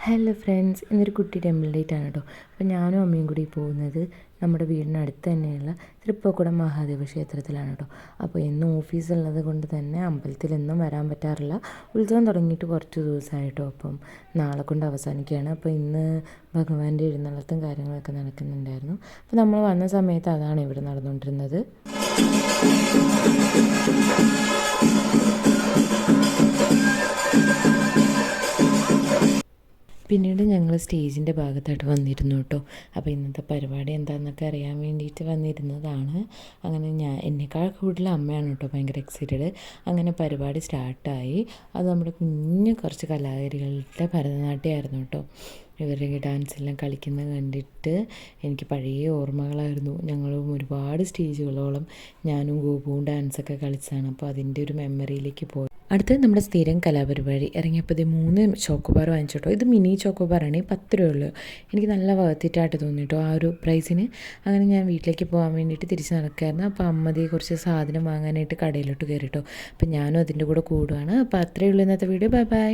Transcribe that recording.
Hello friends, ഇന്നൊരു കുട്ടി temple date ആണ് കേട്ടോ. അപ്പോൾ ഞാനും അമ്മയും കൂടി പോകുന്നത് നമ്മുടെ വീടിനടുത്ത് തന്നെയുള്ള തൃപ്പൂണിത്തുറ മഹാദേവ ക്ഷേത്രത്തിലാണ് കേട്ടോ. അപ്പോൾ എന്നും ഓഫീസുള്ളത് കൊണ്ട് തന്നെ അമ്പലത്തിലൊന്നും വരാൻ പറ്റാറില്ല. ഉത്സവം തുടങ്ങിയിട്ട് കുറച്ച് ദിവസമായിട്ടോ. അപ്പം നാളെ കൊണ്ട് അവസാനിക്കുകയാണ്. അപ്പോൾ ഇന്ന് ഭഗവാന്റെ എഴുന്നള്ളത്തും കാര്യങ്ങളൊക്കെ നടക്കുന്നുണ്ടായിരുന്നു. അപ്പോൾ നമ്മൾ വന്ന സമയത്ത് അതാണ് ഇവിടെ നടന്നുകൊണ്ടിരുന്നത്. പിന്നീട് ഞങ്ങൾ സ്റ്റേജിൻ്റെ ഭാഗത്തായിട്ട് വന്നിരുന്നു കേട്ടോ. അപ്പോൾ ഇന്നത്തെ പരിപാടി എന്താണെന്നൊക്കെ അറിയാൻ വേണ്ടിയിട്ട് വന്നിരുന്നതാണ്. അങ്ങനെ എന്നെക്കാൾ കൂടുതൽ അമ്മയാണ് കേട്ടോ ഭയങ്കര എക്സൈറ്റഡ്. അങ്ങനെ പരിപാടി സ്റ്റാർട്ടായി. അത് നമ്മുടെ കുഞ്ഞ് കുറച്ച് കലാകാരികളുടെ ഭരതനാട്യമായിരുന്നു കേട്ടോ. ഇവരുടെ ഡാൻസ് എല്ലാം കളിക്കുന്നത് കണ്ടിട്ട് എനിക്ക് പഴയ ഓർമ്മകളായിരുന്നു. ഞങ്ങളും ഒരുപാട് സ്റ്റേജുകളോളം ഞാനും ഗോപുവും ഡാൻസൊക്കെ കളിച്ചതാണ്. അപ്പോൾ അതിൻ്റെ ഒരു മെമ്മറിയിലേക്ക് പോയി. അടുത്തത് നമ്മുടെ സ്ഥിരം കലാപരിപാടി ഇറങ്ങിയപ്പോൾ ഇത് 3 ചോക്കോബാർ വാങ്ങിച്ചോട്ടോ. ഇത് മിനി ചോക്കോബാറാണ്, 10 രൂപയുള്ളൂ. എനിക്ക് നല്ല വർത്തിട്ടായിട്ട് തോന്നിട്ടോ ആ ഒരു പ്രൈസിന്. അങ്ങനെ ഞാൻ വീട്ടിലേക്ക് പോകാൻ വേണ്ടിയിട്ട് തിരിച്ച് നടക്കുകയായിരുന്നു. അപ്പോൾ അമ്മതേ കുറച്ച് സാധനം വാങ്ങാനായിട്ട് കടയിലോട്ട് കയറിട്ടോ. അപ്പോൾ ഞാനും അതിൻ്റെ കൂടെ കൂടുകയാണ്. അപ്പോൾ അത്രയേ ഉള്ളൂ ഇന്നത്തെ വീഡിയോ. Bye bye.